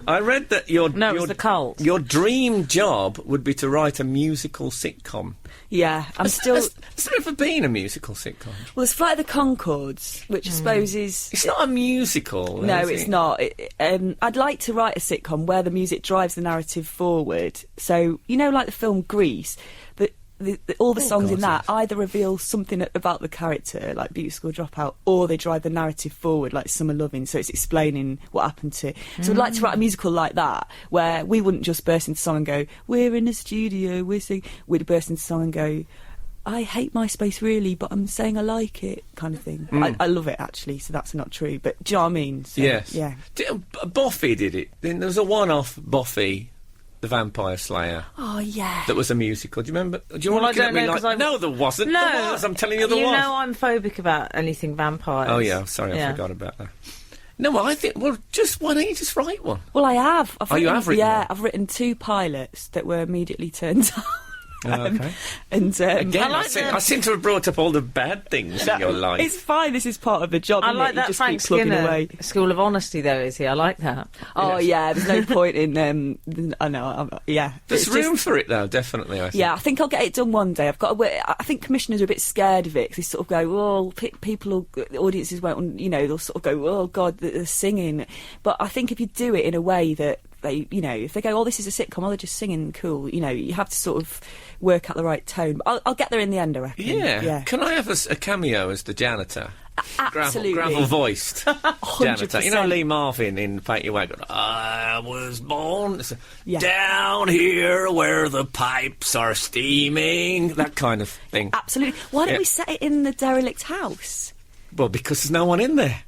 I read that it was the cult. Your dream job would be to write a musical sitcom. Yeah, I'm still... Has there ever been a musical sitcom? Well, there's Flight of the Conchords, which I suppose is... It's not a musical, No, is it's it? not. I'd like to write a sitcom where the music drives the narrative forward. So, you know, like the film Grease, all the songs in that either reveal something about the character, like Beauty School Dropout, or they drive the narrative forward, like Summer Lovin', so it's explaining what happened to... So I'd like to write a musical like that, where we wouldn't just burst into song and go, we're in the studio, we're singing... We'd burst into song and go, I hate MySpace really, but I'm saying I like it, kind of thing. I love it, actually, so that's not true, but do you know what I mean? So, Yes. Yeah. Buffy did it. Then there was a one-off Buffy... The Vampire Slayer. Oh, yeah. That was a musical. Do you remember? Do you Well, want to I look don't at me know, like... 'cause No, there wasn't. No. There was. I'm telling you there was. You know I'm phobic about anything vampires. Oh, yeah. Sorry, I forgot about that. No, I think... Well, why don't you just write one? Well, I have. You have written Yeah, one? I've written 2 pilots that were immediately turned down. Okay. And Again, I like I seem to have brought up all the bad things in your life. It's fine. This is part of the job. I isn't like it? You that just Frank keep plugging Skinner away. School of Honesty, though, is he? I like that. Oh yeah, there's no point in. I know. Yeah, There's it's room just- for it, though, definitely, I think. Yeah, I think I'll get it done one day. I've got to. I think commissioners are a bit scared of it because they sort of go, "Well, people, the audiences won't." You know, they'll sort of go, "Oh God, they're singing." But I think if you do it in a way that they, you know, if they go, "Oh, this is a sitcom," oh, they're just singing, cool. You know, you have to sort of work out the right tone. But I'll get there in the end, I reckon. Yeah. Can I have a cameo as the janitor? Absolutely. Gravel-voiced janitor. 100%. You know Lee Marvin in Paint Your Wagon? I was born Yeah. down here where the pipes are steaming. That kind of thing. Absolutely. Why don't Yeah. we set it in the derelict house? Well, because there's no one in there.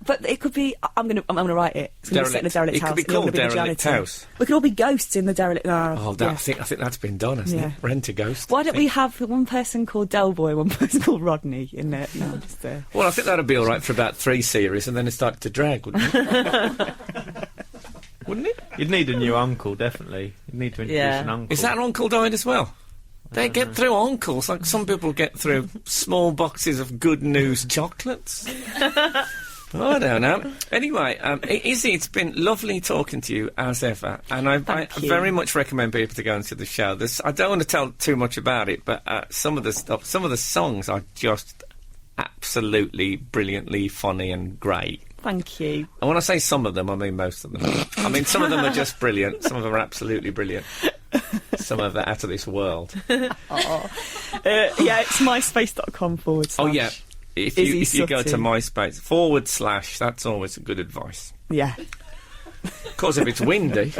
But it could be. I'm gonna write it. It's gonna be set in the derelict It could house. be and you're called gonna the Derelict janitor. House. We could all be ghosts in the derelict. Oh, yeah. I think that's been done, hasn't Yeah. it? Rent a ghost. Why don't we have one person called Delboy, one person called Rodney in there? No, I'm just there. Well, I think that'd be all right for about 3 series, and then it started to drag, wouldn't it? Wouldn't it? You'd need a new uncle, definitely. You'd need to introduce Yeah. an uncle. Is that uncle died as well? They get through uncles, like some people get through small boxes of Good News chocolates. I don't know. Anyway, Izzy, it's been lovely talking to you as ever, and I Thank you. very much recommend people to go and see the show. I don't want to tell too much about it, but some of the songs are just absolutely brilliantly funny and great. Thank you. And when I say some of them, I mean most of them. I mean, some of them are just brilliant. Some of them are absolutely brilliant. Some of them are out of this world. Yeah, it's myspace.com / Oh, yeah. If Izzy you go to Suttie. MySpace / that's always a good advice. Yeah. Of course, if it's windy.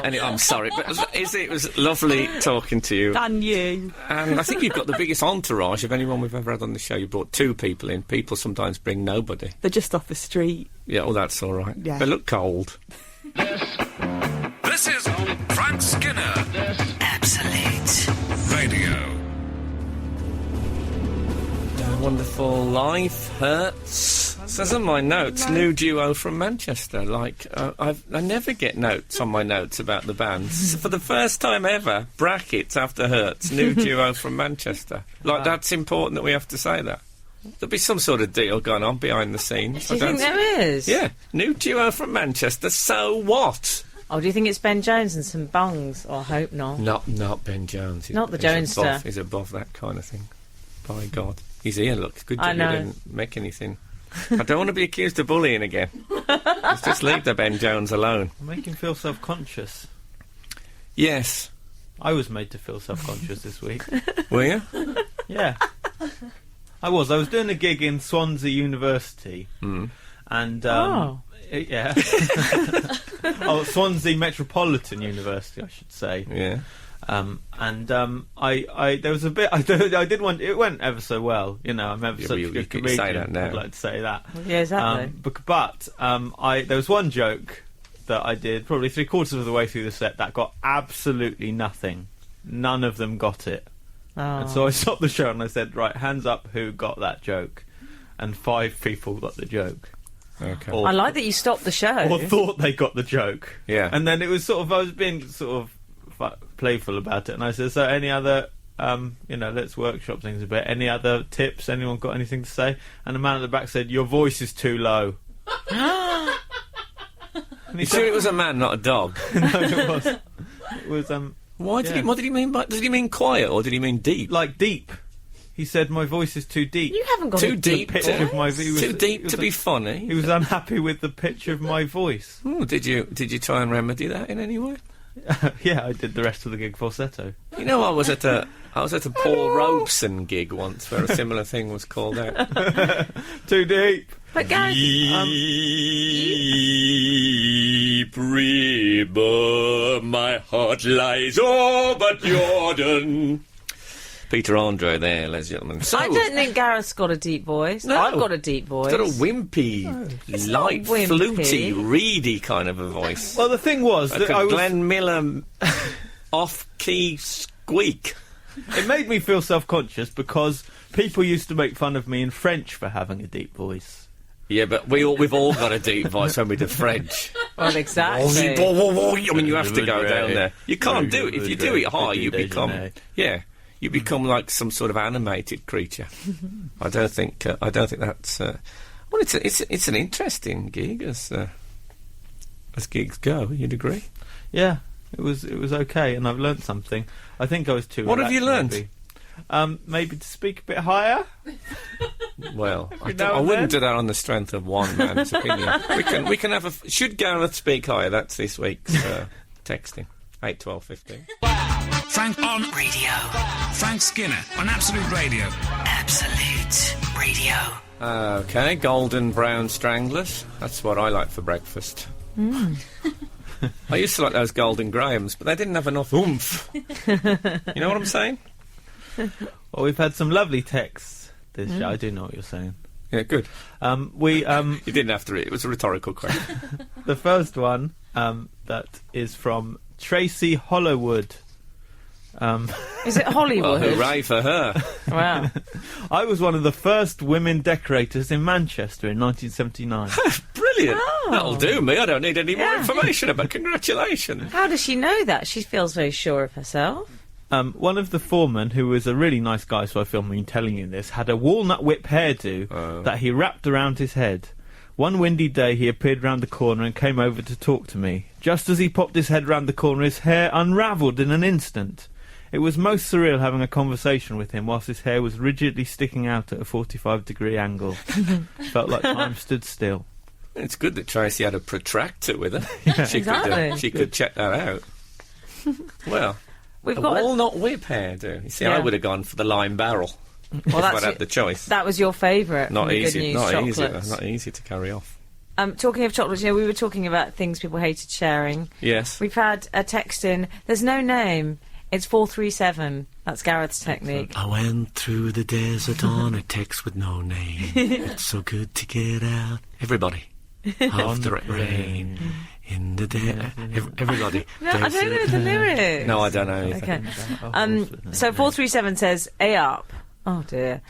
Anyway, I'm sorry, but it was lovely talking to you. And you. And I think you've got the biggest entourage of anyone we've ever had on the show. You brought 2 people in. People sometimes bring nobody. They're just off the street. Yeah, well, that's all right. Yeah. They look cold. This is Frank Skinner Absolute Radio. Wonderful life hurts. Says on my notes, new duo from Manchester. I never get notes on my notes about the bands. For the first time ever, brackets after hurts, new duo from Manchester. That's important that we have to say that. There'll be some sort of deal going on behind the scenes. Do you think there is? Yeah, new duo from Manchester. So what? Oh, do you think it's Ben Jones and some bungs? Oh, I hope not. Not Ben Jones. Not the Jonester. He's above that kind of thing. By God. His ear looks good. I know. He didn't make anything. I don't want to be accused of bullying again. Let's just leave the Ben Jones alone. Make him feel self-conscious. Yes. I was made to feel self-conscious this week. Were you? Yeah. I was doing a gig in Swansea University. And, yeah. Swansea Metropolitan University, I should say. Yeah. I there was a bit I did want it went ever so well, I'm ever such a good comedian. Say that now. I'd like to say that. Yeah, exactly. But there was one joke that I did probably 3/4 of the way through the set that got absolutely nothing. None of them got it. And so I stopped the show and I said, right, hands up who got that joke, and 5 people got the joke. Okay. I like that you stopped the show. Or thought they got the joke. Yeah. And then it was I was being sort of playful about it, and I said, so any other let's workshop things a bit, any other tips, anyone got anything to say? And the man at the back said, your voice is too low. And You sure it was a man, not a dog? No, it was What did he mean by, did he mean quiet or did he mean deep? like deep. He said my voice is too deep. You haven't got Too a deep pitch of my Too deep to be funny. He was unhappy with the pitch of my voice. Ooh, did you try and remedy that in any way? Yeah, I did the rest of the gig falsetto. You know, I was at a Paul Robeson gig once where a similar thing was called out. Too deep. But Gareth, Deep river, my heart lies over Jordan. Peter Andre there, ladies and gentlemen. So, I don't think Gareth's got a deep voice. No. I've got a deep voice. He's got a wimpy, light, not wimpy. fluty, reedy kind of a voice. Well, the thing was Like that a I was. Glenn Miller off-key squeak. It made me feel self-conscious because people used to make fun of me in French for having a deep voice. Yeah, but we've all got a deep voice when we do French. Well, exactly. I mean, you have to go down there. You can't do it. If you do it high, you become... Yeah. You become like some sort of animated creature. I don't think that's. Well, it's an interesting gig as gigs go. You'd agree? Yeah, it was okay, and I've learnt something. I think I was too. What have you learnt? Maybe. Maybe to speak a bit higher. Well, I wouldn't do that on the strength of one man's opinion. We can have a. Should Gareth speak higher? That's this week's texting. 8, 12, 15. Frank on Radio. Frank Skinner on Absolute Radio. Absolute Radio. Okay, golden brown stranglers. That's what I like for breakfast. I used to like those golden grahams, but they didn't have enough oomph. You know what I'm saying? Well, we've had some lovely texts this show. I do know what you're saying. Yeah, good. You didn't have to read it. It was a rhetorical question. The first one that is from Tracy Hollowood. Is it Hollywood? Well, hooray for her. Wow. I was one of the first women decorators in Manchester in 1979. Brilliant. Oh. That'll do me. I don't need any more information about. Congratulations. How does she know that? She feels very sure of herself. One of the foremen, who was a really nice guy, so I feel me telling you this, had a walnut whip hairdo that he wrapped around his head. One windy day he appeared round the corner and came over to talk to me. Just as he popped his head round the corner, his hair unravelled in an instant. It was most surreal having a conversation with him whilst his hair was rigidly sticking out at a 45-degree angle. Felt like time stood still. It's good that Tracy had a protractor with her. Yeah. She could check that out. Well, We've a got walnut whip hairdo. You see, Yeah. I would have gone for the lime barrel. Well, if I'd had the choice. That was your favourite. Not from the easy. Good News Not easy. chocolates. Not easy to carry off. Talking of chocolates, we were talking about things people hated sharing. Yes. We've had a text in. There's no name. It's 437. That's Gareth's technique. I went through the desert on a text with no name. It's so good to get out. Everybody. After it rain. In the day. Everybody. No, I don't know the lyrics. No, I don't know either. Okay. So 437 says, A up. Oh, dear.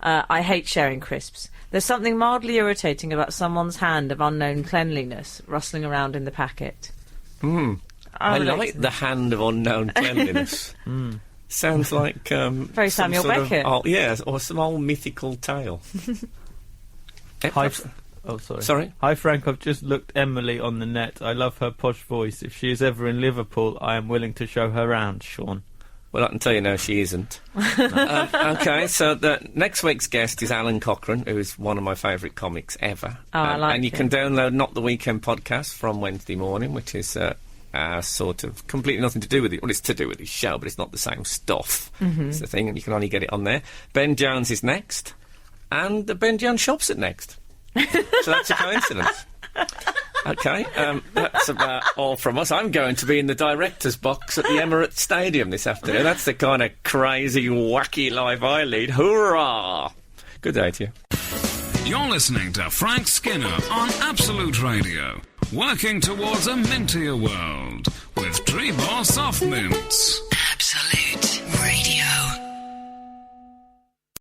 I hate sharing crisps. There's something mildly irritating about someone's hand of unknown cleanliness rustling around in the packet. I like the hand of unknown cleanliness. Sounds like... Very Samuel Beckett. Or some old mythical tale. Sorry? Hi, Frank. I've just looked Emily on the net. I love her posh voice. If she is ever in Liverpool, I am willing to show her round, Sean. Well, I can tell you now she isn't. Okay, so next week's guest is Alan Cochrane, who is one of my favourite comics ever. Oh, I like And you it. can download Not the Weekend podcast from Wednesday morning, which is sort of completely nothing to do with it. Well, it's to do with his show, but it's not the same stuff. It's the thing, and you can only get it on there. Ben Jones is next, and the Ben Jones shop's at next. So that's a coincidence. Okay, that's about all from us. I'm going to be in the director's box at the Emirates Stadium this afternoon. That's the kind of crazy, wacky life I lead. Hoorah! Good day to you. You're listening to Frank Skinner on Absolute Radio. Working towards a mintier world with Treebor Soft Mints. Absolute Radio.